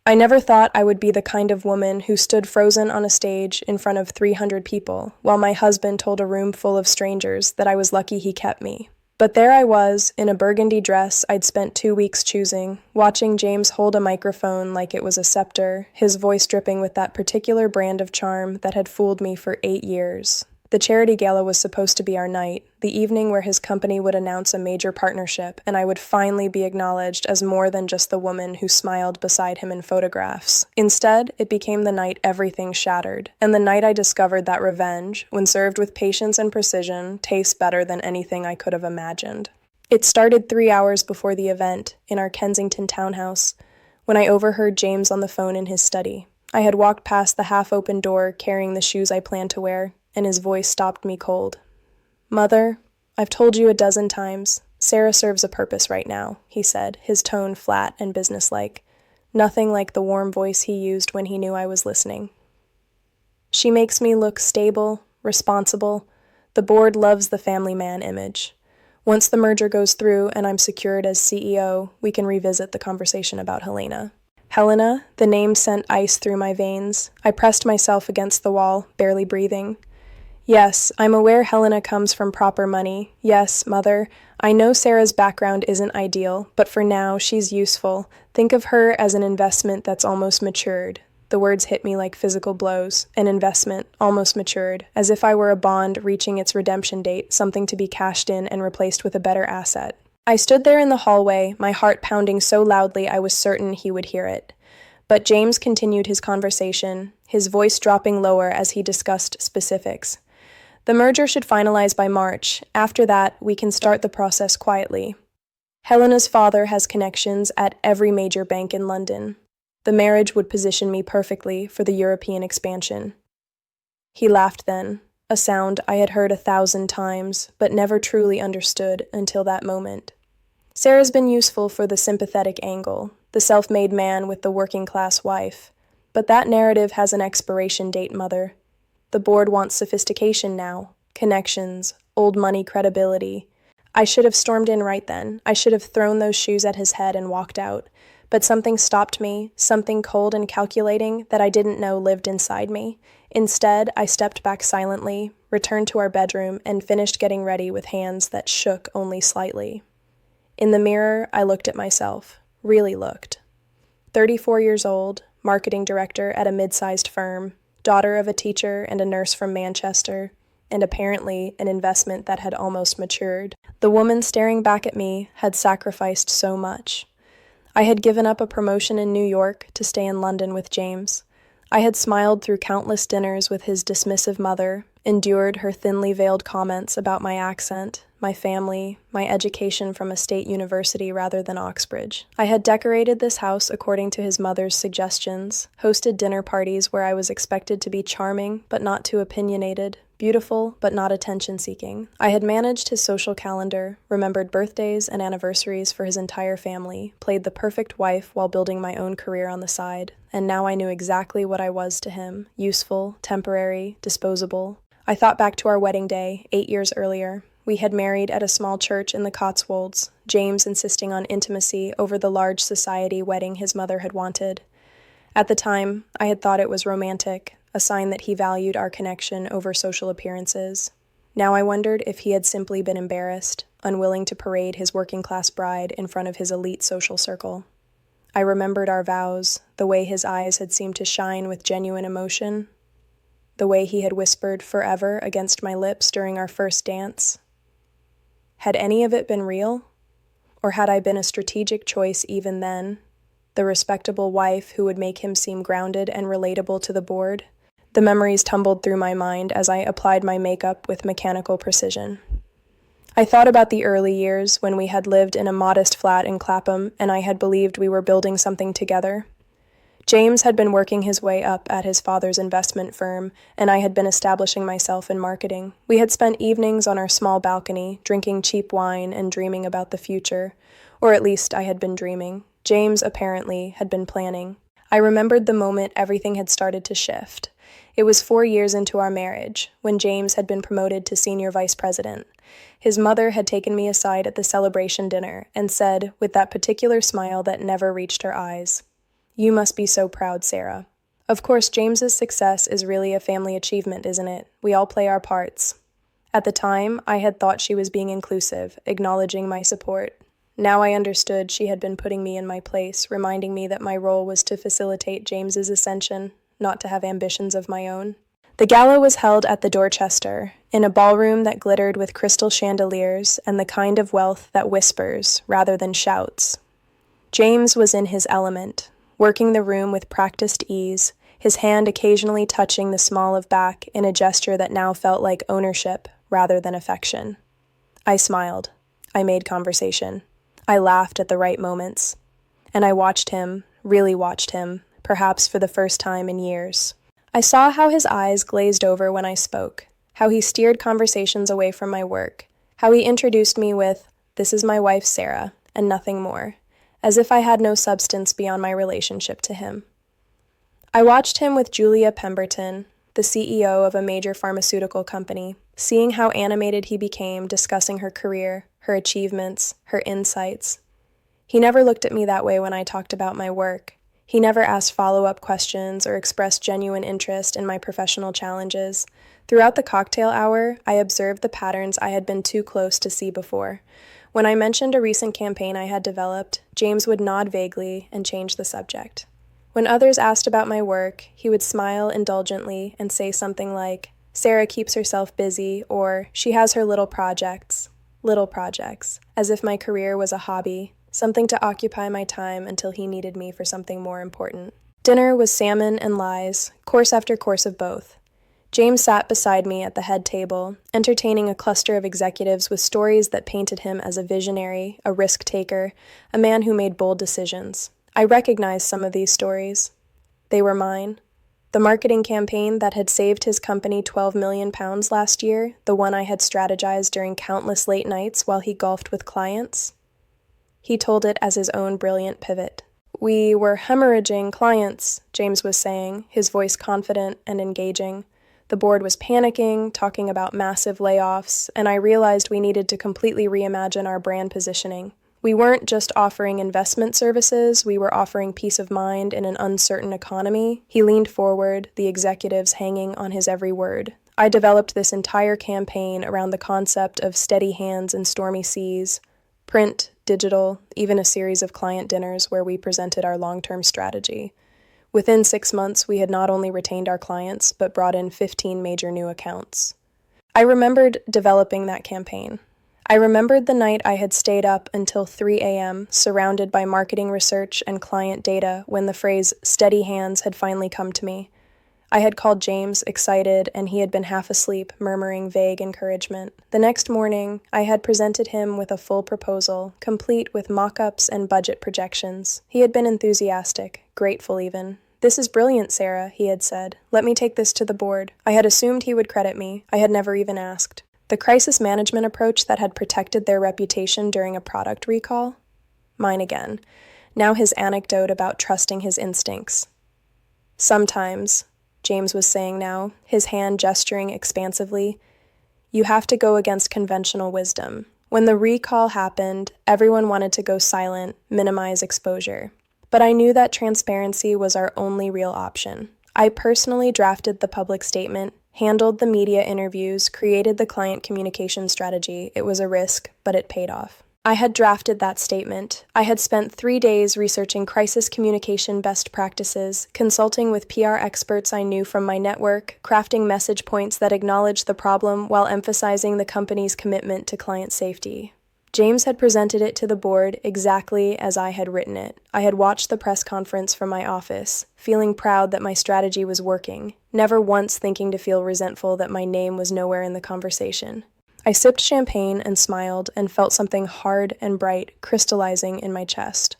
I never thought I would be the kind of woman who stood frozen on a stage in front of 300 people, while my husband told a room full of strangers that I was lucky he kept me. But there I was, in a burgundy dress I'd spent 2 weeks choosing, watching James hold a microphone like it was a scepter, his voice dripping with that particular brand of charm that had fooled me for 8 years. The charity gala was supposed to be our night, the evening where his company would announce a major partnership, and I would finally be acknowledged as more than just the woman who smiled beside him in photographs. Instead, it became the night everything shattered, and the night I discovered that revenge, when served with patience and precision, tastes better than anything I could have imagined. It started 3 hours before the event, in our Kensington townhouse, when I overheard James on the phone in his study. I had walked past the half-open door, carrying the shoes I planned to wear, and his voice stopped me cold. "Mother, I've told you a dozen times, Sarah serves a purpose right now," he said, his tone flat and businesslike. Nothing like the warm voice he used when he knew I was listening. "She makes me look stable, responsible. The board loves the family man image. Once the merger goes through and I'm secured as CEO, we can revisit the conversation about Helena." Helena, the name sent ice through my veins. I pressed myself against the wall, barely breathing. "Yes, I'm aware Helena comes from proper money. Yes, Mother, I know Sarah's background isn't ideal, but for now, she's useful. Think of her as an investment that's almost matured." The words hit me like physical blows. An investment, almost matured, as if I were a bond reaching its redemption date, something to be cashed in and replaced with a better asset. I stood there in the hallway, my heart pounding so loudly I was certain he would hear it. But James continued his conversation, his voice dropping lower as he discussed specifics. "The merger should finalize by March. After that, we can start the process quietly. Helena's father has connections at every major bank in London. The marriage would position me perfectly for the European expansion." He laughed then, a sound I had heard 1,000 times, but never truly understood until that moment. "Sarah's been useful for the sympathetic angle, the self-made man with the working-class wife. But that narrative has an expiration date, Mother. The board wants sophistication now, connections, old money credibility. I should have stormed in right then. I should have thrown those shoes at his head and walked out. But something stopped me, something cold and calculating that I didn't know lived inside me. Instead, I stepped back silently, returned to our bedroom, and finished getting ready with hands that shook only slightly. In the mirror, I looked at myself, really looked. 34 years old, marketing director at a mid-sized firm, daughter of a teacher and a nurse from Manchester, and apparently an investment that had almost matured. The woman staring back at me had sacrificed so much. I had given up a promotion in New York to stay in London with James. I had smiled through countless dinners with his dismissive mother, endured her thinly veiled comments about my accent, my family, my education from a state university rather than Oxbridge. I had decorated this house according to his mother's suggestions, hosted dinner parties where I was expected to be charming but not too opinionated, beautiful but not attention-seeking. I had managed his social calendar, remembered birthdays and anniversaries for his entire family, played the perfect wife while building my own career on the side, and now I knew exactly what I was to him: useful, temporary, disposable. I thought back to our wedding day, 8 years earlier. We had married at a small church in the Cotswolds, James insisting on intimacy over the large society wedding his mother had wanted. At the time, I had thought it was romantic, a sign that he valued our connection over social appearances. Now I wondered if he had simply been embarrassed, unwilling to parade his working-class bride in front of his elite social circle. I remembered our vows, the way his eyes had seemed to shine with genuine emotion, the way he had whispered forever against my lips during our first dance. Had any of it been real? Or had I been a strategic choice even then, the respectable wife who would make him seem grounded and relatable to the board? The memories tumbled through my mind as I applied my makeup with mechanical precision. I thought about the early years when we had lived in a modest flat in Clapham and I had believed we were building something together. James had been working his way up at his father's investment firm, and I had been establishing myself in marketing. We had spent evenings on our small balcony, drinking cheap wine and dreaming about the future. Or at least I had been dreaming. James, apparently, had been planning. I remembered the moment everything had started to shift. It was 4 years into our marriage, when James had been promoted to senior vice president. His mother had taken me aside at the celebration dinner and said, with that particular smile that never reached her eyes, You must be so proud, Sarah. Of course, James's success is really a family achievement, isn't it? We all play our parts. At the time, I had thought she was being inclusive, acknowledging my support. Now I understood she had been putting me in my place, reminding me that my role was to facilitate James's ascension, not to have ambitions of my own. The gala was held at the Dorchester, in a ballroom that glittered with crystal chandeliers and the kind of wealth that whispers rather than shouts. James was in his element, working the room with practiced ease, his hand occasionally touching the small of back in a gesture that now felt like ownership rather than affection. I smiled. I made conversation. I laughed at the right moments. And I watched him, really watched him, perhaps for the first time in years. I saw how his eyes glazed over when I spoke, how he steered conversations away from my work, how he introduced me with, "This is my wife, Sarah," and nothing more, as if I had no substance beyond my relationship to him. I watched him with Julia Pemberton, the CEO of a major pharmaceutical company, seeing how animated he became discussing her career, her achievements, her insights. He never looked at me that way when I talked about my work. He never asked follow-up questions or expressed genuine interest in my professional challenges. Throughout the cocktail hour, I observed the patterns I had been too close to see before. When I mentioned a recent campaign I had developed, James would nod vaguely and change the subject. When others asked about my work, he would smile indulgently and say something like, "Sarah keeps herself busy," or "she has her little projects," as if my career was a hobby, something to occupy my time until he needed me for something more important. Dinner was salmon and lies, course after course of both. James sat beside me at the head table, entertaining a cluster of executives with stories that painted him as a visionary, a risk-taker, a man who made bold decisions. I recognized some of these stories. They were mine. The marketing campaign that had saved his company £12 million last year, the one I had strategized during countless late nights while he golfed with clients. He told it as his own brilliant pivot. "We were hemorrhaging clients," James was saying, his voice confident and engaging. The board was panicking, talking about massive layoffs, and I realized we needed to completely reimagine our brand positioning. We weren't just offering investment services, we were offering peace of mind in an uncertain economy. He leaned forward, the executives hanging on his every word. I developed this entire campaign around the concept of steady hands in stormy seas, print, digital, even a series of client dinners where we presented our long-term strategy. Within 6 months, we had not only retained our clients, but brought in 15 major new accounts. I remembered developing that campaign. I remembered the night I had stayed up until 3 a.m., surrounded by marketing research and client data, when the phrase "steady hands" had finally come to me. I had called James, excited, and he had been half asleep, murmuring vague encouragement. The next morning, I had presented him with a full proposal, complete with mock-ups and budget projections. He had been enthusiastic, grateful even. "This is brilliant, Sarah," he had said. "Let me take this to the board." I had assumed he would credit me. I had never even asked. The crisis management approach that had protected their reputation during a product recall? Mine again. Now his anecdote about trusting his instincts. "Sometimes," James was saying now, his hand gesturing expansively, "you have to go against conventional wisdom. When the recall happened, everyone wanted to go silent, minimize exposure. But I knew that transparency was our only real option. I personally drafted the public statement, handled the media interviews, created the client communication strategy. It was a risk, but it paid off. I had drafted that statement. I had spent 3 days researching crisis communication best practices, consulting with PR experts I knew from my network, crafting message points that acknowledged the problem while emphasizing the company's commitment to client safety. James had presented it to the board exactly as I had written it. I had watched the press conference from my office, feeling proud that my strategy was working, never once thinking to feel resentful that my name was nowhere in the conversation. I sipped champagne and smiled and felt something hard and bright crystallizing in my chest.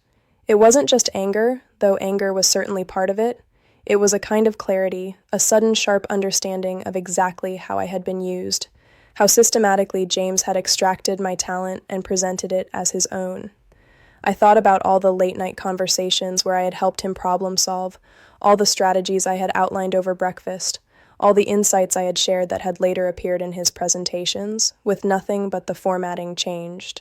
It wasn't just anger, though anger was certainly part of it. It was a kind of clarity, a sudden sharp understanding of exactly how I had been used, how systematically James had extracted my talent and presented it as his own. I thought about all the late-night conversations where I had helped him problem solve, all the strategies I had outlined over breakfast, all the insights I had shared that had later appeared in his presentations, with nothing but the formatting changed.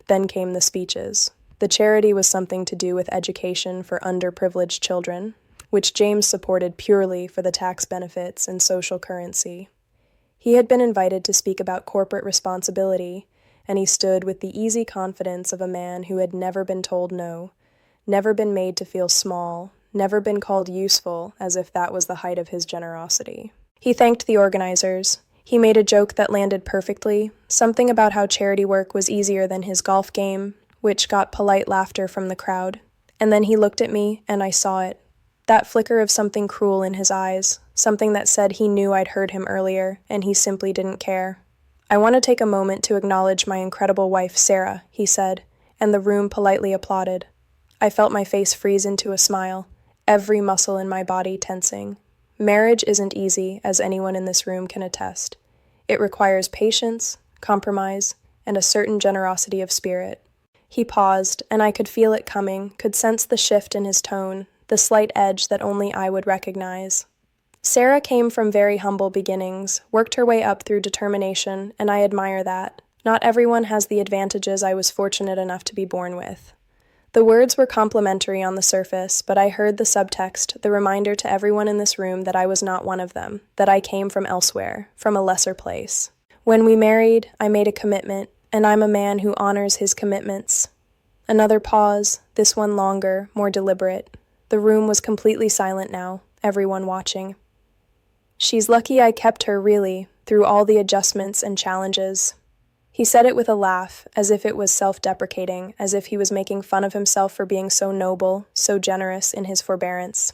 Then came the speeches. The charity was something to do with education for underprivileged children, which James supported purely for the tax benefits and social currency. He had been invited to speak about corporate responsibility, and he stood with the easy confidence of a man who had never been told no, never been made to feel small, never been called useful, as if that was the height of his generosity. He thanked the organizers. He made a joke that landed perfectly, something about how charity work was easier than his golf game, which got polite laughter from the crowd. And then he looked at me, and I saw it. That flicker of something cruel in his eyes, something that said he knew I'd heard him earlier, and he simply didn't care. "I want to take a moment to acknowledge my incredible wife, Sarah," he said, and the room politely applauded. I felt my face freeze into a smile, every muscle in my body tensing. Marriage isn't easy, as anyone in this room can attest. It requires patience, compromise, and a certain generosity of spirit. He paused, and I could feel it coming, could sense the shift in his tone, the slight edge that only I would recognize. Sarah came from very humble beginnings, worked her way up through determination, and I admire that. Not everyone has the advantages I was fortunate enough to be born with. The words were complimentary on the surface, but I heard the subtext, the reminder to everyone in this room that I was not one of them, that I came from elsewhere, from a lesser place. When we married, I made a commitment, and I'm a man who honors his commitments. Another pause, this one longer, more deliberate. The room was completely silent now, everyone watching. "She's lucky I kept her, really, through all the adjustments and challenges." He said it with a laugh, as if it was self-deprecating, as if he was making fun of himself for being so noble, so generous in his forbearance.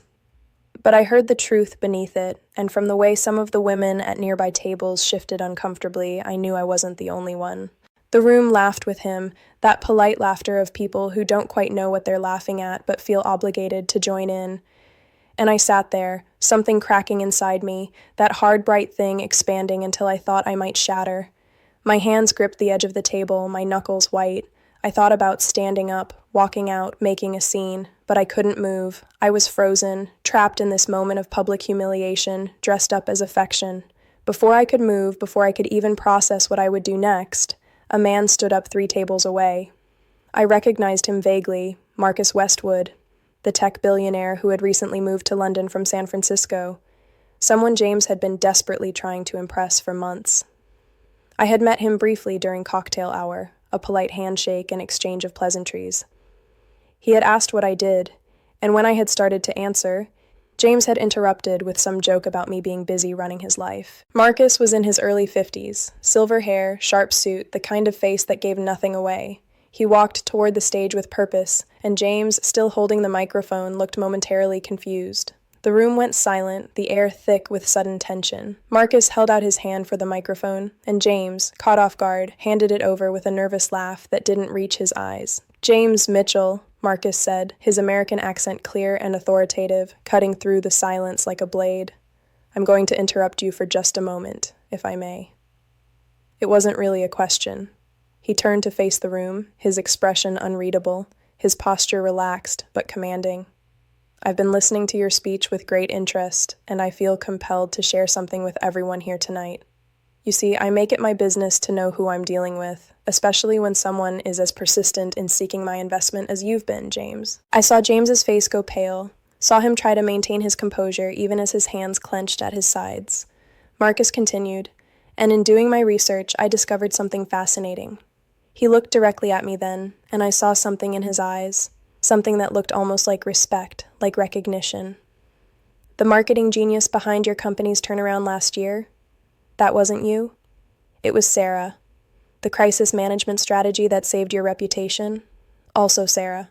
But I heard the truth beneath it, and from the way some of the women at nearby tables shifted uncomfortably, I knew I wasn't the only one. The room laughed with him, that polite laughter of people who don't quite know what they're laughing at but feel obligated to join in. And I sat there, something cracking inside me, that hard, bright thing expanding until I thought I might shatter. My hands gripped the edge of the table, my knuckles white. I thought about standing up, walking out, making a scene, but I couldn't move. I was frozen, trapped in this moment of public humiliation, dressed up as affection. Before I could move, before I could even process what I would do next, a man stood up 3 tables away. I recognized him vaguely, Marcus Westwood, the tech billionaire who had recently moved to London from San Francisco, someone James had been desperately trying to impress for months. I had met him briefly during cocktail hour, a polite handshake and exchange of pleasantries. He had asked what I did, and when I had started to answer, James had interrupted with some joke about me being busy running his life. Marcus was in his early 50s, silver hair, sharp suit, the kind of face that gave nothing away. He walked toward the stage with purpose, and James, still holding the microphone, looked momentarily confused. The room went silent, the air thick with sudden tension. Marcus held out his hand for the microphone, and James, caught off guard, handed it over with a nervous laugh that didn't reach his eyes. "James Mitchell," Marcus said, his American accent clear and authoritative, cutting through the silence like a blade. "I'm going to interrupt you for just a moment, if I may." It wasn't really a question. He turned to face the room, his expression unreadable, his posture relaxed but commanding. "I've been listening to your speech with great interest, and I feel compelled to share something with everyone here tonight. You see, I make it my business to know who I'm dealing with, especially when someone is as persistent in seeking my investment as you've been, James." I saw James's face go pale, saw him try to maintain his composure even as his hands clenched at his sides. Marcus continued, "And in doing my research, I discovered something fascinating." He looked directly at me then, and I saw something in his eyes, something that looked almost like respect, like recognition. "The marketing genius behind your company's turnaround last year? That wasn't you? It was Sarah. The crisis management strategy that saved your reputation? Also Sarah.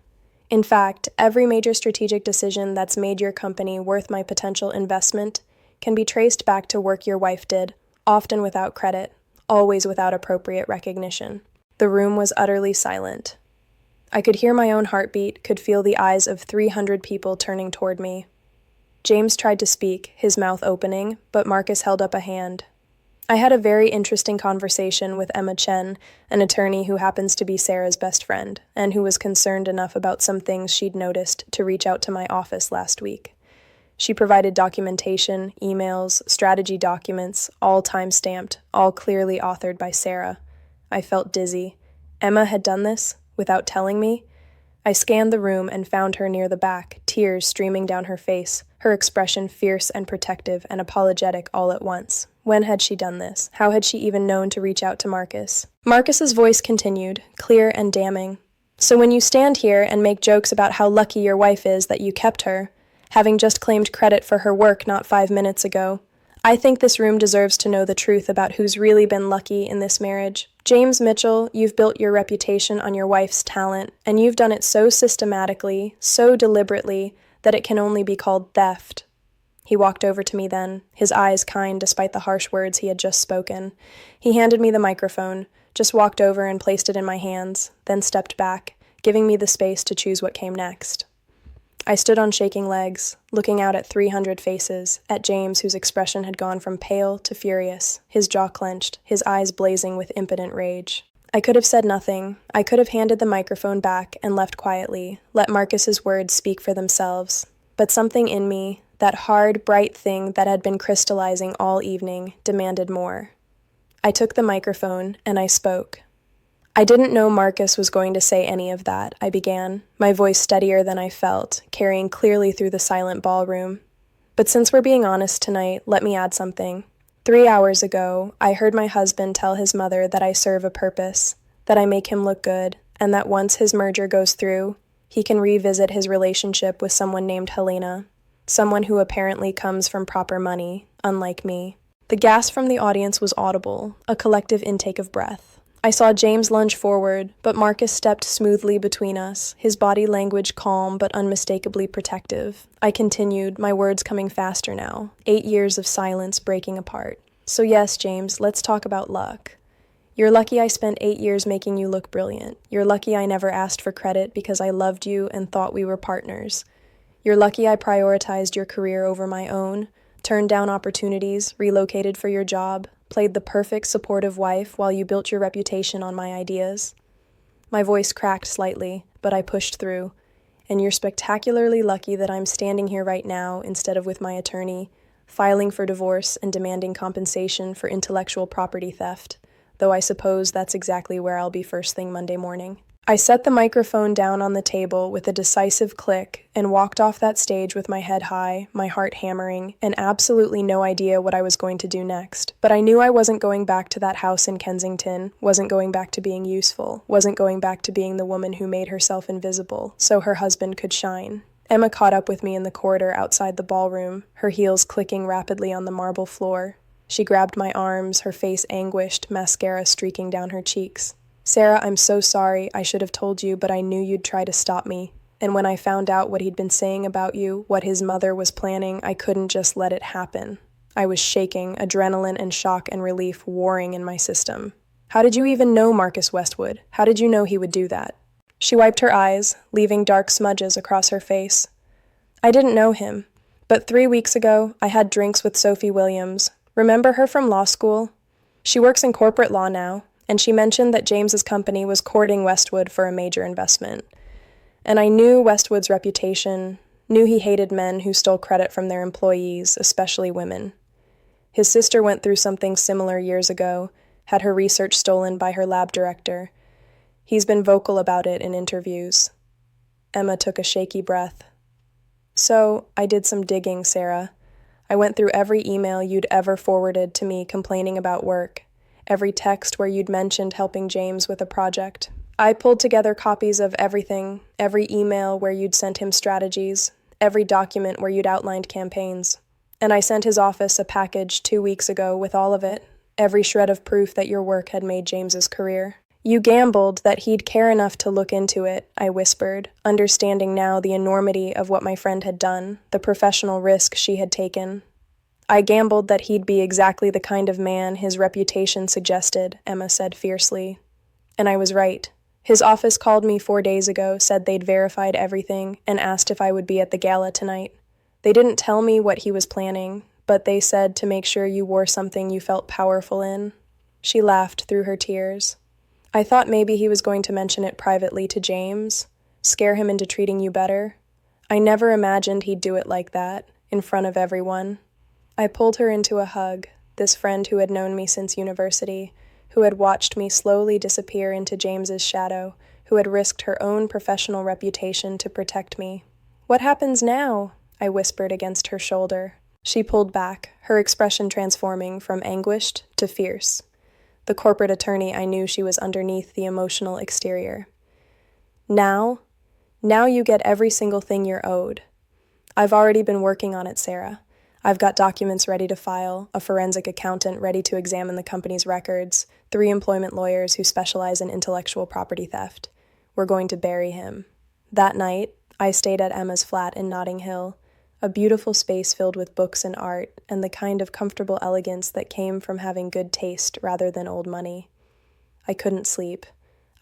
In fact, every major strategic decision that's made your company worth my potential investment can be traced back to work your wife did, often without credit, always without appropriate recognition." The room was utterly silent. I could hear my own heartbeat, could feel the eyes of 300 people turning toward me. James tried to speak, his mouth opening, but Marcus held up a hand. I had a very interesting conversation with Emma Chen, an attorney who happens to be Sarah's best friend, and who was concerned enough about some things she'd noticed to reach out to my office last week. She provided documentation, emails, strategy documents, all time-stamped, all clearly authored by Sarah. I felt dizzy. Emma had done this? Without telling me? I scanned the room and found her near the back, tears streaming down her face, her expression fierce and protective and apologetic all at once. When had she done this? How had she even known to reach out to Marcus? Marcus's voice continued, clear and damning. So when you stand here and make jokes about how lucky your wife is that you kept her, having just claimed credit for her work not 5 minutes ago, I think this room deserves to know the truth about who's really been lucky in this marriage. James Mitchell, you've built your reputation on your wife's talent, and you've done it so systematically, so deliberately, that it can only be called theft. He walked over to me then, his eyes kind despite the harsh words he had just spoken. He handed me the microphone, just walked over and placed it in my hands, then stepped back, giving me the space to choose what came next. I stood on shaking legs, looking out at 300 faces, at James whose expression had gone from pale to furious, his jaw clenched, his eyes blazing with impotent rage. I could have said nothing. I could have handed the microphone back and left quietly, let Marcus's words speak for themselves. But something in me, that hard, bright thing that had been crystallizing all evening, demanded more. I took the microphone and I spoke. I didn't know Marcus was going to say any of that, I began, my voice steadier than I felt, carrying clearly through the silent ballroom. But since we're being honest tonight, let me add something. 3 hours ago, I heard my husband tell his mother that I serve a purpose, that I make him look good, and that once his merger goes through, he can revisit his relationship with someone named Helena, someone who apparently comes from proper money, unlike me. The gasp from the audience was audible, a collective intake of breath. I saw James lunge forward, but Marcus stepped smoothly between us, his body language calm but unmistakably protective. I continued, my words coming faster now, 8 years of silence breaking apart. So yes, James, let's talk about luck. You're lucky I spent 8 years making you look brilliant. You're lucky I never asked for credit because I loved you and thought we were partners. You're lucky I prioritized your career over my own, turned down opportunities, relocated for your job, played the perfect supportive wife while you built your reputation on my ideas. My voice cracked slightly, but I pushed through. And you're spectacularly lucky that I'm standing here right now instead of with my attorney, filing for divorce and demanding compensation for intellectual property theft, though I suppose that's exactly where I'll be first thing Monday morning. I set the microphone down on the table with a decisive click and walked off that stage with my head high, my heart hammering, and absolutely no idea what I was going to do next. But I knew I wasn't going back to that house in Kensington, wasn't going back to being useful, wasn't going back to being the woman who made herself invisible so her husband could shine. Emma caught up with me in the corridor outside the ballroom, her heels clicking rapidly on the marble floor. She grabbed my arms, her face anguished, mascara streaking down her cheeks. Sarah, I'm so sorry. I should have told you, but I knew you'd try to stop me. And when I found out what he'd been saying about you, what his mother was planning, I couldn't just let it happen. I was shaking, adrenaline and shock and relief warring in my system. How did you even know Marcus Westwood? How did you know he would do that? She wiped her eyes, leaving dark smudges across her face. I didn't know him, but 3 weeks ago, I had drinks with Sophie Williams. Remember her from law school? She works in corporate law now, and she mentioned that James's company was courting Westwood for a major investment. And I knew Westwood's reputation, knew he hated men who stole credit from their employees, especially women. His sister went through something similar years ago, had her research stolen by her lab director. He's been vocal about it in interviews. Emma took a shaky breath. So, I did some digging, Sarah. I went through every email you'd ever forwarded to me complaining about work. Every text where you'd mentioned helping James with a project. I pulled together copies of everything, every email where you'd sent him strategies, every document where you'd outlined campaigns. And I sent his office a package 2 weeks ago with all of it, every shred of proof that your work had made James's career. You gambled that he'd care enough to look into it, I whispered, understanding now the enormity of what my friend had done, the professional risk she had taken. I gambled that he'd be exactly the kind of man his reputation suggested, Emma said fiercely. And I was right. His office called me 4 days ago, said they'd verified everything, and asked if I would be at the gala tonight. They didn't tell me what he was planning, but they said to make sure you wore something you felt powerful in. She laughed through her tears. I thought maybe he was going to mention it privately to James, scare him into treating you better. I never imagined he'd do it like that, in front of everyone. I pulled her into a hug, this friend who had known me since university, who had watched me slowly disappear into James's shadow, who had risked her own professional reputation to protect me. "What happens now?" I whispered against her shoulder. She pulled back, her expression transforming from anguished to fierce. The corporate attorney, I knew she was underneath the emotional exterior. Now you get every single thing you're owed. I've already been working on it, Sarah. I've got documents ready to file, a forensic accountant ready to examine the company's records, 3 employment lawyers who specialize in intellectual property theft. We're going to bury him. That night, I stayed at Emma's flat in Notting Hill, a beautiful space filled with books and art, and the kind of comfortable elegance that came from having good taste rather than old money. I couldn't sleep.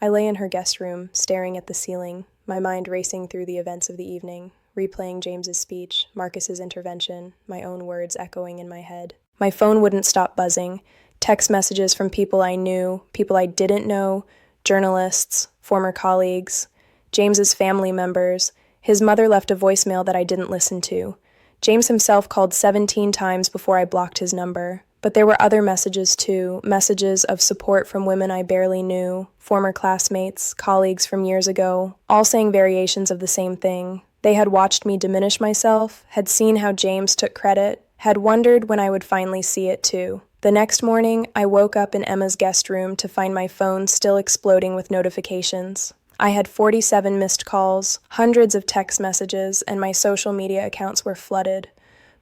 I lay in her guest room, staring at the ceiling, my mind racing through the events of the evening, replaying James's speech, Marcus's intervention, my own words echoing in my head. My phone wouldn't stop buzzing. Text messages from people I knew, people I didn't know, journalists, former colleagues, James's family members. His mother left a voicemail that I didn't listen to. James himself called 17 times before I blocked his number. But there were other messages too, messages of support from women I barely knew, former classmates, colleagues from years ago, all saying variations of the same thing. They had watched me diminish myself, had seen how James took credit, had wondered when I would finally see it too. The next morning, I woke up in Emma's guest room to find my phone still exploding with notifications. I had 47 missed calls, hundreds of text messages, and my social media accounts were flooded.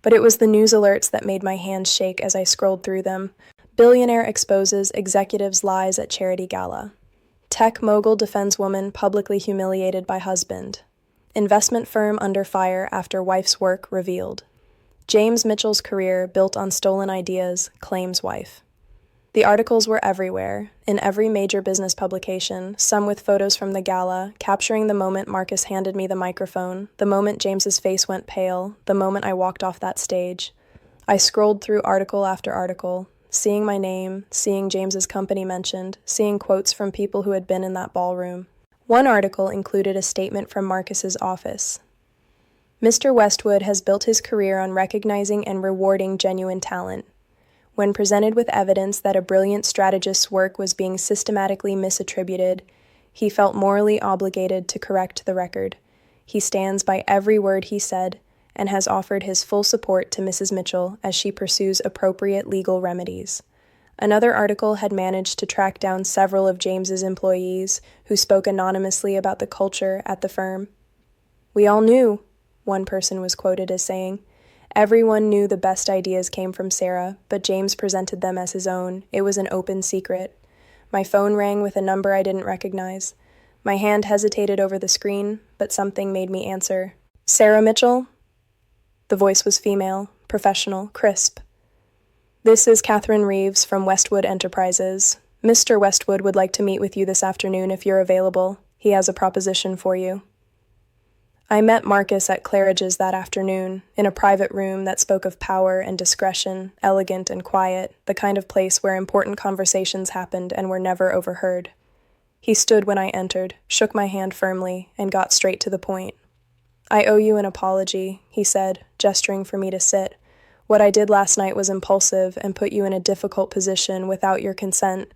But it was the news alerts that made my hands shake as I scrolled through them. Billionaire exposes executive's lies at charity gala. Tech mogul defends woman publicly humiliated by husband. Investment firm under fire after wife's work revealed. James Mitchell's career built on stolen ideas claims wife. The articles were everywhere, in every major business publication, some with photos from the gala, capturing the moment Marcus handed me the microphone, the moment James's face went pale, the moment I walked off that stage. I scrolled through article after article, seeing my name, seeing James's company mentioned, seeing quotes from people who had been in that ballroom. One article included a statement from Marcus's office. Mr. Westwood has built his career on recognizing and rewarding genuine talent. When presented with evidence that a brilliant strategist's work was being systematically misattributed, he felt morally obligated to correct the record. He stands by every word he said and has offered his full support to Mrs. Mitchell as she pursues appropriate legal remedies. Another article had managed to track down several of James's employees who spoke anonymously about the culture at the firm. "We all knew," one person was quoted as saying. Everyone knew the best ideas came from Sarah, but James presented them as his own. It was an open secret. My phone rang with a number I didn't recognize. My hand hesitated over the screen, but something made me answer. "Sarah Mitchell?" The voice was female, professional, crisp. "This is Catherine Reeves from Westwood Enterprises. Mr. Westwood would like to meet with you this afternoon if you're available. He has a proposition for you." I met Marcus at Claridge's that afternoon, in a private room that spoke of power and discretion, elegant and quiet, the kind of place where important conversations happened and were never overheard. He stood when I entered, shook my hand firmly, and got straight to the point. "I owe you an apology," he said, gesturing for me to sit. "What I did last night was impulsive and put you in a difficult position without your consent.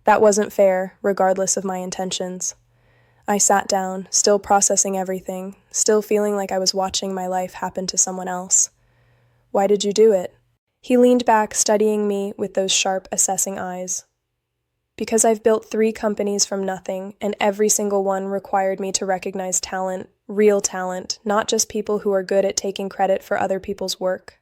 That wasn't fair, regardless of my intentions." I sat down, still processing everything, still feeling like I was watching my life happen to someone else. "Why did you do it?" He leaned back, studying me with those sharp, assessing eyes. "Because I've built 3 companies from nothing, and every single one required me to recognize talent, real talent, not just people who are good at taking credit for other people's work."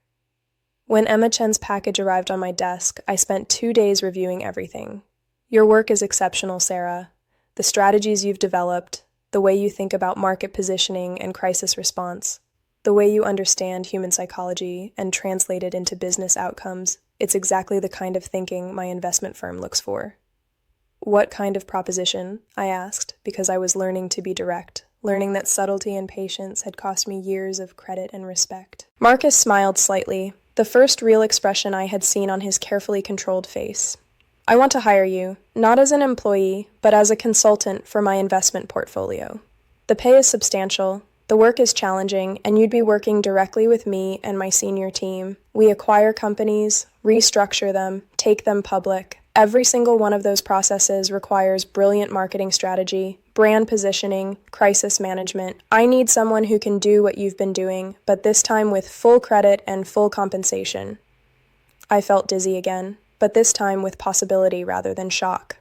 When Emma Chen's package arrived on my desk, I spent 2 days reviewing everything. "Your work is exceptional, Sarah. The strategies you've developed, the way you think about market positioning and crisis response, the way you understand human psychology and translate it into business outcomes, it's exactly the kind of thinking my investment firm looks for." "What kind of proposition?" I asked, because I was learning to be direct, learning that subtlety and patience had cost me years of credit and respect. Marcus smiled slightly, the first real expression I had seen on his carefully controlled face. "I want to hire you, not as an employee, but as a consultant for my investment portfolio. The pay is substantial, the work is challenging, and you'd be working directly with me and my senior team. We acquire companies, restructure them, take them public. Every single one of those processes requires brilliant marketing strategy, brand positioning, crisis management. I need someone who can do what you've been doing, but this time with full credit and full compensation. I felt dizzy again, but this time with possibility rather than shock.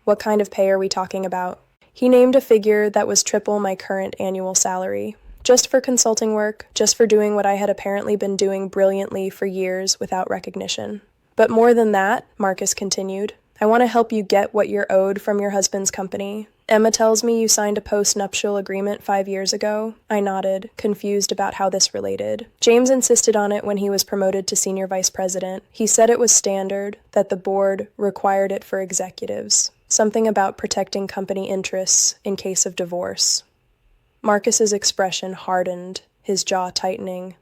What kind of pay are we talking about? He named a figure that was triple my current annual salary. Just for consulting work, just for doing what I had apparently been doing brilliantly for years without recognition. But more than that, Marcus continued, I want to help you get what you're owed from your husband's company. Emma tells me you signed a post-nuptial agreement 5 years ago. I nodded, confused about how this related. James insisted on it when he was promoted to senior vice president. He said it was standard, that the board required it for executives. Something about protecting company interests in case of divorce. Marcus's expression hardened, his jaw tightening.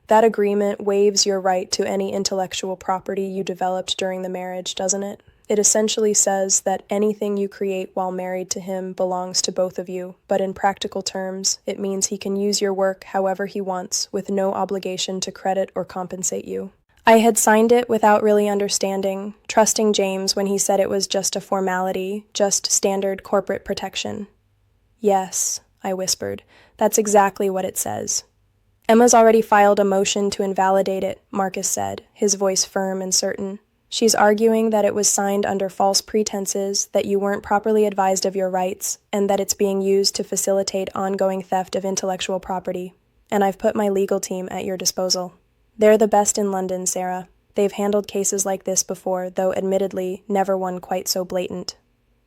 That agreement waives your right to any intellectual property you developed during the marriage, doesn't it? It essentially says that anything you create while married to him belongs to both of you, but in practical terms, it means he can use your work however he wants, with no obligation to credit or compensate you. I had signed it without really understanding, trusting James when he said it was just a formality, just standard corporate protection. Yes, I whispered. That's exactly what it says. Emma's already filed a motion to invalidate it, Marcus said, his voice firm and certain. She's arguing that it was signed under false pretenses, that you weren't properly advised of your rights, and that it's being used to facilitate ongoing theft of intellectual property. And I've put my legal team at your disposal. They're the best in London, Sarah. They've handled cases like this before, though admittedly, never one quite so blatant.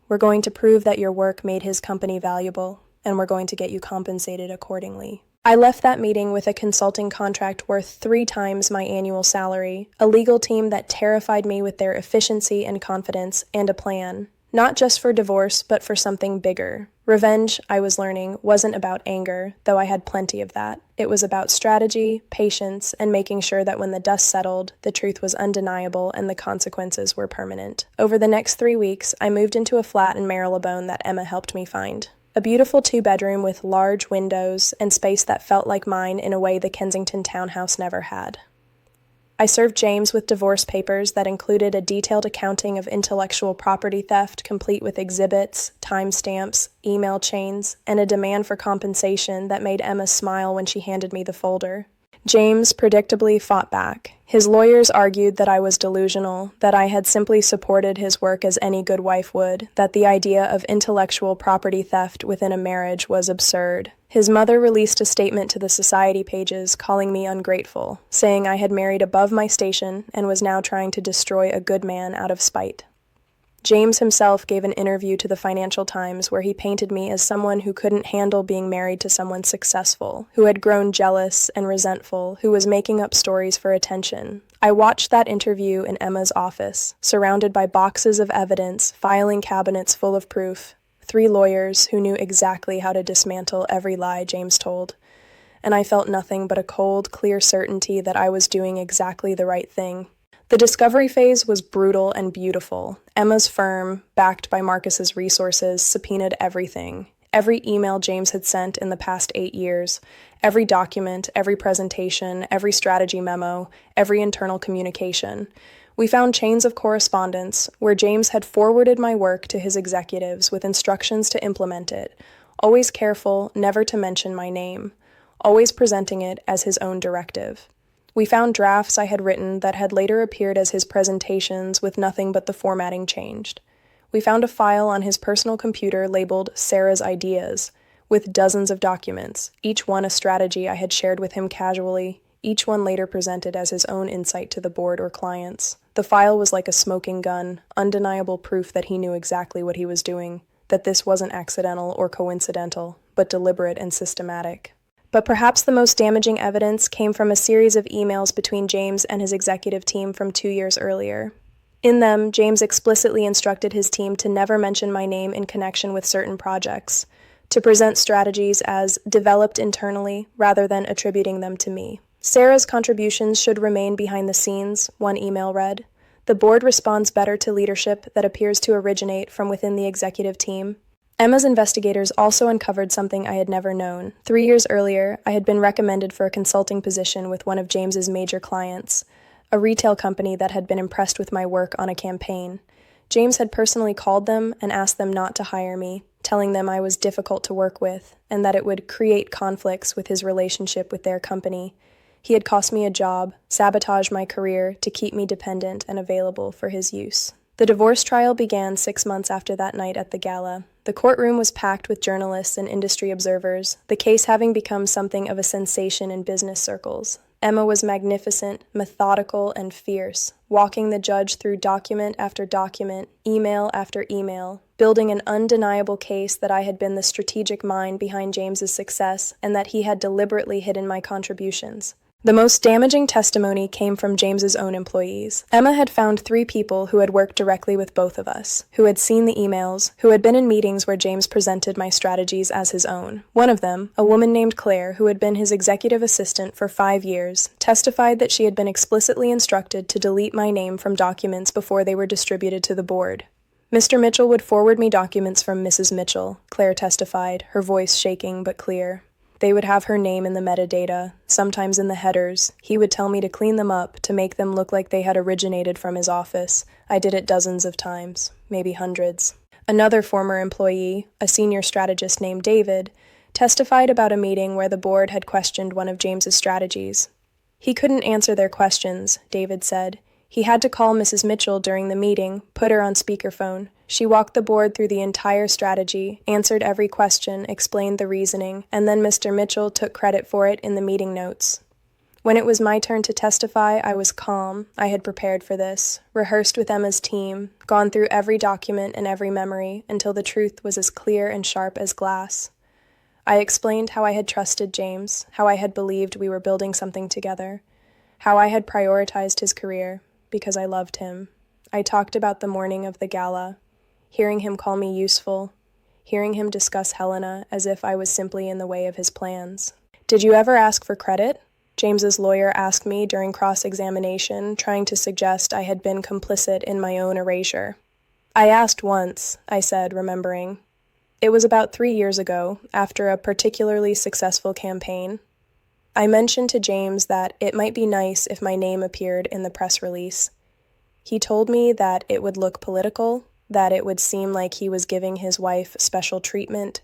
We're going to prove that your work made his company valuable, and we're going to get you compensated accordingly. I left that meeting with a consulting contract worth 3 times my annual salary, a legal team that terrified me with their efficiency and confidence, and a plan. Not just for divorce, but for something bigger. Revenge, I was learning, wasn't about anger, though I had plenty of that. It was about strategy, patience, and making sure that when the dust settled, the truth was undeniable and the consequences were permanent. Over the next 3 weeks, I moved into a flat in Marylebone that Emma helped me find. A beautiful 2-bedroom with large windows and space that felt like mine in a way the Kensington townhouse never had. I served James with divorce papers that included a detailed accounting of intellectual property theft, complete with exhibits, timestamps, email chains, and a demand for compensation that made Emma smile when she handed me the folder. James predictably fought back. His lawyers argued that I was delusional, that I had simply supported his work as any good wife would, that the idea of intellectual property theft within a marriage was absurd. His mother released a statement to the society pages calling me ungrateful, saying I had married above my station and was now trying to destroy a good man out of spite. James himself gave an interview to the Financial Times where he painted me as someone who couldn't handle being married to someone successful, who had grown jealous and resentful, who was making up stories for attention. I watched that interview in Emma's office, surrounded by boxes of evidence, filing cabinets full of proof, 3 lawyers who knew exactly how to dismantle every lie James told. And I felt nothing but a cold, clear certainty that I was doing exactly the right thing. The discovery phase was brutal and beautiful. Emma's firm, backed by Marcus's resources, subpoenaed everything. Every email James had sent in the past 8 years, every document, every presentation, every strategy memo, every internal communication. We found chains of correspondence where James had forwarded my work to his executives with instructions to implement it, always careful never to mention my name, always presenting it as his own directive. We found drafts I had written that had later appeared as his presentations with nothing but the formatting changed. We found a file on his personal computer labeled Sarah's Ideas, with dozens of documents, each one a strategy I had shared with him casually, each one later presented as his own insight to the board or clients. The file was like a smoking gun, undeniable proof that he knew exactly what he was doing, that this wasn't accidental or coincidental, but deliberate and systematic. But perhaps the most damaging evidence came from a series of emails between James and his executive team from 2 years earlier. In them, James explicitly instructed his team to never mention my name in connection with certain projects, to present strategies as developed internally rather than attributing them to me. Sarah's contributions should remain behind the scenes, one email read. The board responds better to leadership that appears to originate from within the executive team. Emma's investigators also uncovered something I had never known. 3 years earlier, I had been recommended for a consulting position with one of James's major clients, a retail company that had been impressed with my work on a campaign. James had personally called them and asked them not to hire me. telling them I was difficult to work with and that it would create conflicts with his relationship with their company. He had cost me a job, sabotaged my career to keep me dependent and available for his use. The divorce trial began 6 months after that night at the gala. The courtroom was packed with journalists and industry observers, the case having become something of a sensation in business circles. Emma was magnificent, methodical, and fierce, walking the judge through document after document, email after email, building an undeniable case that I had been the strategic mind behind James's success and that he had deliberately hidden my contributions. The most damaging testimony came from James's own employees. Emma had found 3 people who had worked directly with both of us, who had seen the emails, who had been in meetings where James presented my strategies as his own. One of them, a woman named Claire, who had been his executive assistant for 5 years, testified that she had been explicitly instructed to delete my name from documents before they were distributed to the board. Mr. Mitchell would forward me documents from Mrs. Mitchell, Claire testified, her voice shaking but clear. They would have her name in the metadata, sometimes in the headers. He would tell me to clean them up, to make them look like they had originated from his office. I did it dozens of times, maybe hundreds. Another former employee, a senior strategist named David, testified about a meeting where the board had questioned one of James's strategies. He couldn't answer their questions, David said. He had to call Mrs. Mitchell during the meeting, put her on speakerphone. She walked the board through the entire strategy, answered every question, explained the reasoning, and then Mr. Mitchell took credit for it in the meeting notes. When it was my turn to testify, I was calm. I had prepared for this, rehearsed with Emma's team, gone through every document and every memory until the truth was as clear and sharp as glass. I explained how I had trusted James, how I had believed we were building something together, how I had prioritized his career, because I loved him. I talked about the morning of the gala, hearing him call me useful, hearing him discuss Helena as if I was simply in the way of his plans. "Did you ever ask for credit?" James's lawyer asked me during cross-examination, trying to suggest I had been complicit in my own erasure. "I asked once," I said, remembering. "It was about 3 years ago, after a particularly successful campaign. I mentioned to James that it might be nice if my name appeared in the press release. He told me that it would look political, that it would seem like he was giving his wife special treatment,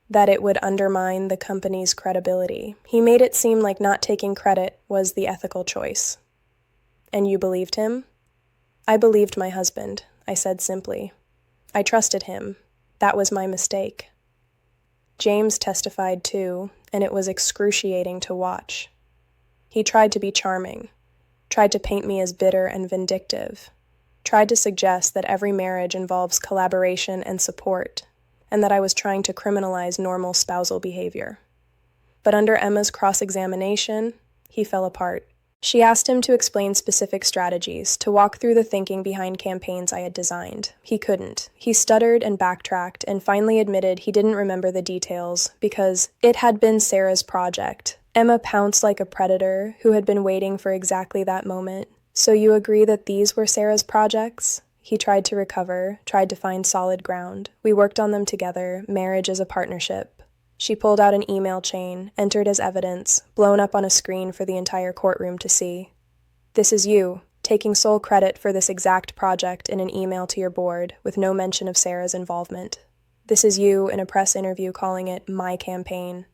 that it would undermine the company's credibility. He made it seem like not taking credit was the ethical choice." "And you believed him?" "I believed my husband," I said simply. "I trusted him. That was my mistake." James testified too, and it was excruciating to watch. He tried to be charming, tried to paint me as bitter and vindictive, tried to suggest that every marriage involves collaboration and support, and that I was trying to criminalize normal spousal behavior. But under Emma's cross-examination, he fell apart. She asked him to explain specific strategies, to walk through the thinking behind campaigns I had designed. He couldn't. He stuttered and backtracked and finally admitted he didn't remember the details because it had been Sarah's project. Emma pounced like a predator who had been waiting for exactly that moment. "So you agree that these were Sarah's projects?" He tried to recover, tried to find solid ground. We worked on them together, marriage as a partnership. She pulled out an email chain, entered as evidence, blown up on a screen for the entire courtroom to see. "This is you, taking sole credit for this exact project in an email to your board, with no mention of Sarah's involvement. This is you in a press interview calling it my campaign.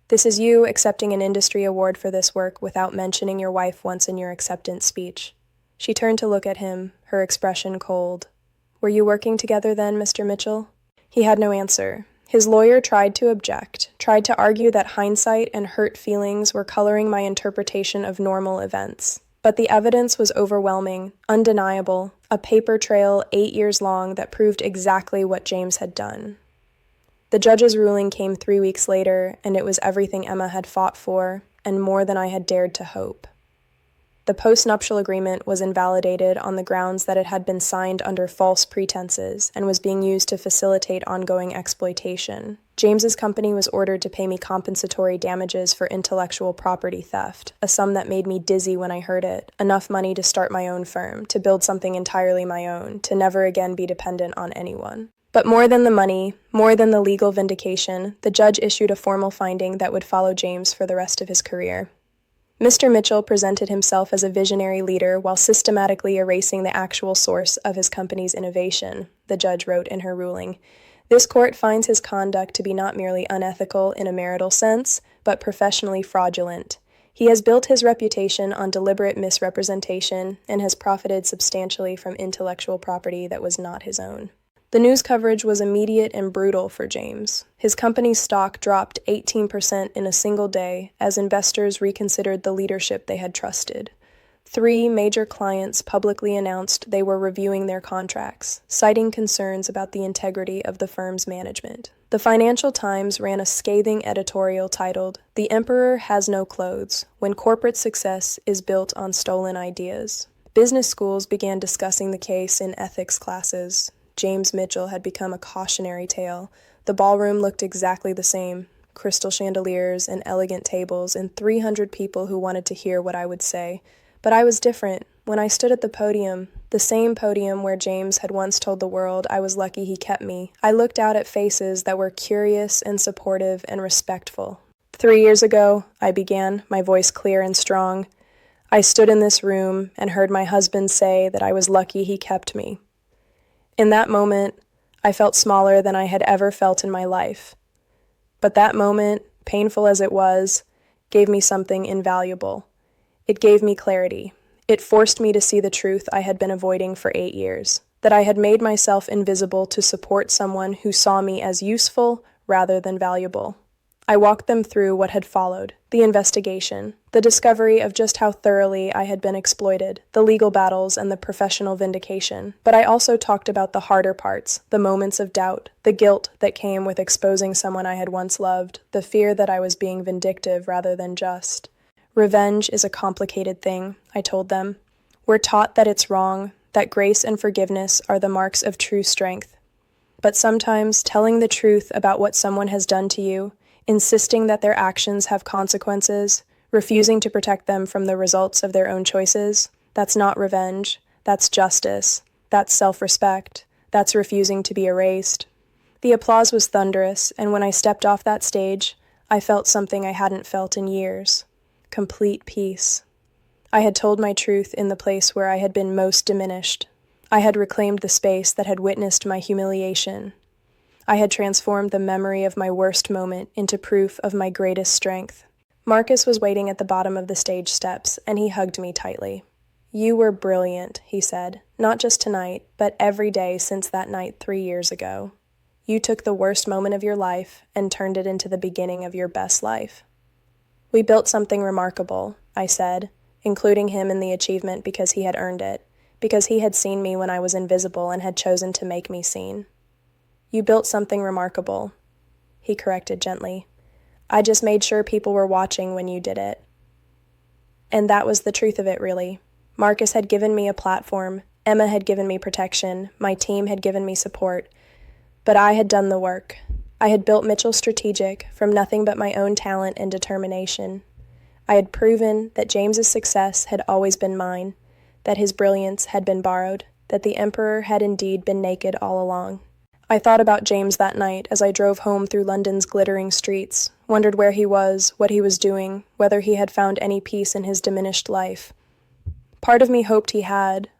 This is you accepting an industry award for this work without mentioning your wife once in your acceptance speech." She turned to look at him, her expression cold. "Were you working together then, Mr. Mitchell?" He had no answer. His lawyer tried to object, tried to argue that hindsight and hurt feelings were coloring my interpretation of normal events. But the evidence was overwhelming, undeniable, a paper trail 8 years long that proved exactly what James had done. The judge's ruling came 3 weeks later, and it was everything Emma had fought for, and more than I had dared to hope. The postnuptial agreement was invalidated on the grounds that it had been signed under false pretenses and was being used to facilitate ongoing exploitation. James's company was ordered to pay me compensatory damages for intellectual property theft, a sum that made me dizzy when I heard it, enough money to start my own firm, to build something entirely my own, to never again be dependent on anyone. But more than the money, more than the legal vindication, the judge issued a formal finding that would follow James for the rest of his career. Mr. Mitchell presented himself as a visionary leader while systematically erasing the actual source of his company's innovation, the judge wrote in her ruling. This court finds his conduct to be not merely unethical in a marital sense, but professionally fraudulent. He has built his reputation on deliberate misrepresentation and has profited substantially from intellectual property that was not his own. The news coverage was immediate and brutal for James. His company's stock dropped 18% in a single day as investors reconsidered the leadership they had trusted. 3 major clients publicly announced they were reviewing their contracts, citing concerns about the integrity of the firm's management. The Financial Times ran a scathing editorial titled, "The Emperor Has No Clothes, When Corporate Success is Built on Stolen Ideas." Business schools began discussing the case in ethics classes. James Mitchell had become a cautionary tale. The ballroom looked exactly the same, crystal chandeliers and elegant tables and 300 people who wanted to hear what I would say. But I was different. When I stood at the podium, the same podium where James had once told the world I was lucky he kept me, I looked out at faces that were curious and supportive and respectful. 3 years ago, I began, my voice clear and strong. I stood in this room and heard my husband say that I was lucky he kept me. In that moment, I felt smaller than I had ever felt in my life. But that moment, painful as it was, gave me something invaluable. It gave me clarity. It forced me to see the truth I had been avoiding for 8 years, that I had made myself invisible to support someone who saw me as useful rather than valuable. I walked them through what had followed, the investigation, the discovery of just how thoroughly I had been exploited, the legal battles and the professional vindication. But I also talked about the harder parts, the moments of doubt, the guilt that came with exposing someone I had once loved, the fear that I was being vindictive rather than just. Revenge is a complicated thing, I told them. We're taught that it's wrong, that grace and forgiveness are the marks of true strength. But sometimes telling the truth about what someone has done to you, insisting that their actions have consequences, refusing to protect them from the results of their own choices, that's not revenge, that's justice, that's self-respect, that's refusing to be erased. The applause was thunderous, and when I stepped off that stage, I felt something I hadn't felt in years. Complete peace. I had told my truth in the place where I had been most diminished. I had reclaimed the space that had witnessed my humiliation. I had transformed the memory of my worst moment into proof of my greatest strength. Marcus was waiting at the bottom of the stage steps, and he hugged me tightly. "You were brilliant," he said, "not just tonight, but every day since that night 3 years ago. You took the worst moment of your life and turned it into the beginning of your best life." "We built something remarkable," I said, including him in the achievement because he had earned it, because he had seen me when I was invisible and had chosen to make me seen. "You built something remarkable," he corrected gently. "I just made sure people were watching when you did it." And that was the truth of it, really. Marcus had given me a platform, Emma had given me protection, my team had given me support, but I had done the work. I had built Mitchell Strategic from nothing but my own talent and determination. I had proven that James's success had always been mine, that his brilliance had been borrowed, that the Emperor had indeed been naked all along. I thought about James that night as I drove home through London's glittering streets, wondered where he was, what he was doing, whether he had found any peace in his diminished life. Part of me hoped he had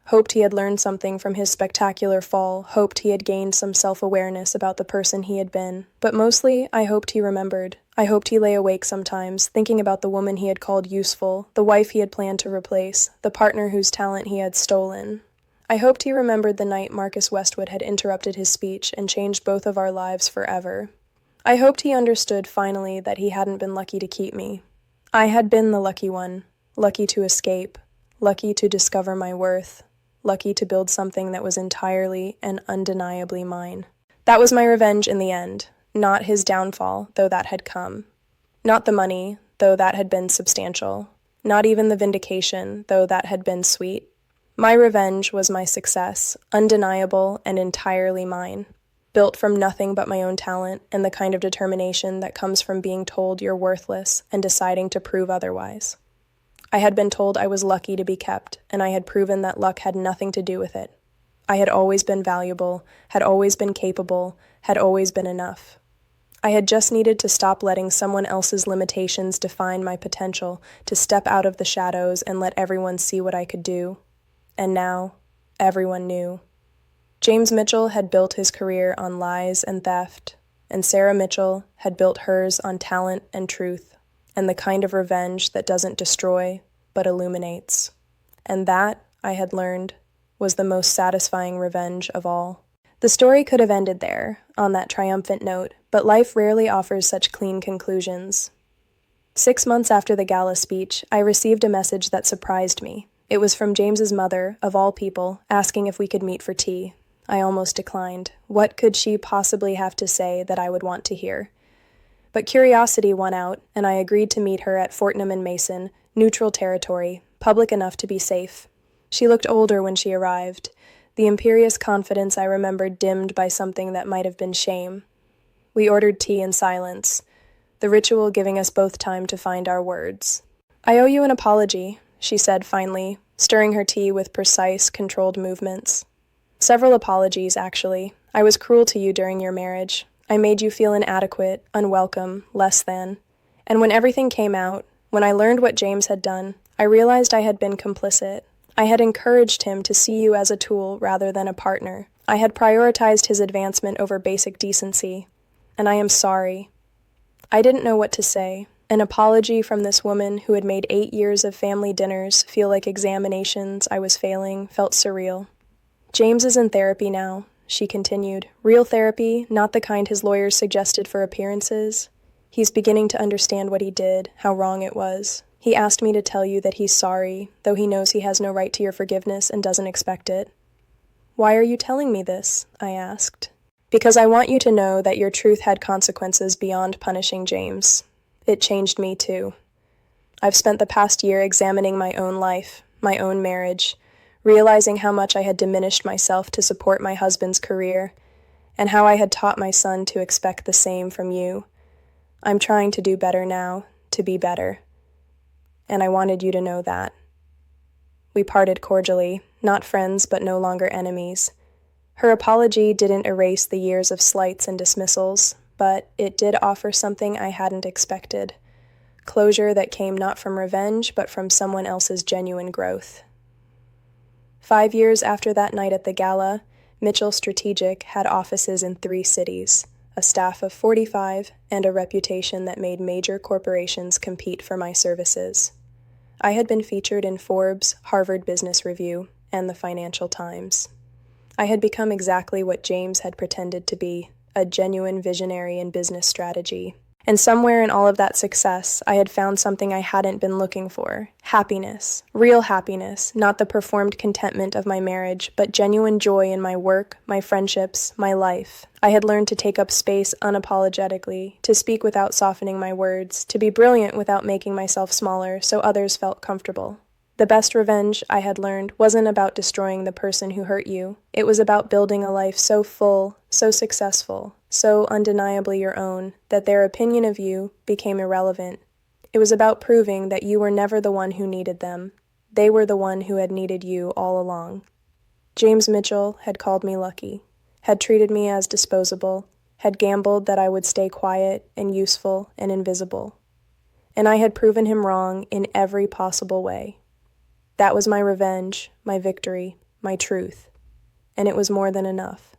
learned something from his spectacular fall, hoped he had gained some self-awareness about the person he had been. But mostly, I hoped he remembered. I hoped he lay awake sometimes, thinking about the woman he had called useful, the wife he had planned to replace, the partner whose talent he had stolen. I hoped he remembered the night Marcus Westwood had interrupted his speech and changed both of our lives forever. I hoped he understood finally that he hadn't been lucky to keep me. I had been the lucky one, lucky to escape, lucky to discover my worth, lucky to build something that was entirely and undeniably mine. That was my revenge in the end, not his downfall, though that had come. Not the money, though that had been substantial. Not even the vindication, though that had been sweet. My revenge was my success, undeniable and entirely mine, built from nothing but my own talent and the kind of determination that comes from being told you're worthless and deciding to prove otherwise. I had been told I was lucky to be kept, and I had proven that luck had nothing to do with it. I had always been valuable, had always been capable, had always been enough. I had just needed to stop letting someone else's limitations define my potential, to step out of the shadows and let everyone see what I could do. And now, everyone knew. James Mitchell had built his career on lies and theft, and Sarah Mitchell had built hers on talent and truth, and the kind of revenge that doesn't destroy, but illuminates. And that, I had learned, was the most satisfying revenge of all. The story could have ended there, on that triumphant note, but life rarely offers such clean conclusions. 6 months after the gala speech, I received a message that surprised me. It was from James's mother, of all people, asking if we could meet for tea. I almost declined. What could she possibly have to say that I would want to hear? But curiosity won out, and I agreed to meet her at Fortnum and Mason, neutral territory, public enough to be safe. She looked older when she arrived, the imperious confidence I remembered dimmed by something that might have been shame. We ordered tea in silence, the ritual giving us both time to find our words. "I owe you an apology," she said finally, stirring her tea with precise, controlled movements. "Several apologies, actually. I was cruel to you during your marriage. I made you feel inadequate, unwelcome, less than. And when everything came out, when I learned what James had done, I realized I had been complicit. I had encouraged him to see you as a tool rather than a partner. I had prioritized his advancement over basic decency. And I am sorry." I didn't know what to say. An apology from this woman who had made 8 years of family dinners feel like examinations I was failing felt surreal. "James is in therapy now," she continued. "Real therapy, not the kind his lawyers suggested for appearances. He's beginning to understand what he did, how wrong it was. He asked me to tell you that he's sorry, though he knows he has no right to your forgiveness and doesn't expect it." "Why are you telling me this?" I asked. "Because I want you to know that your truth had consequences beyond punishing James. It changed me too. I've spent the past year examining my own life, my own marriage, realizing how much I had diminished myself to support my husband's career, and how I had taught my son to expect the same from you. I'm trying to do better now, to be better. And I wanted you to know that." We parted cordially, not friends but no longer enemies. Her apology didn't erase the years of slights and dismissals, but it did offer something I hadn't expected. Closure that came not from revenge but from someone else's genuine growth. 5 years after that night at the gala, Mitchell Strategic had offices in 3 cities, a staff of 45, and a reputation that made major corporations compete for my services. I had been featured in Forbes, Harvard Business Review, and the Financial Times. I had become exactly what James had pretended to be, a genuine visionary in business strategy. And somewhere in all of that success, I had found something I hadn't been looking for. Happiness. Real happiness, not the performed contentment of my marriage, but genuine joy in my work, my friendships, my life. I had learned to take up space unapologetically, to speak without softening my words, to be brilliant without making myself smaller so others felt comfortable. The best revenge, I had learned, wasn't about destroying the person who hurt you. It was about building a life so full, so successful, so undeniably your own, that their opinion of you became irrelevant. It was about proving that you were never the one who needed them. They were the one who had needed you all along. James Mitchell had called me lucky, had treated me as disposable, had gambled that I would stay quiet and useful and invisible. And I had proven him wrong in every possible way. That was my revenge, my victory, my truth, and it was more than enough.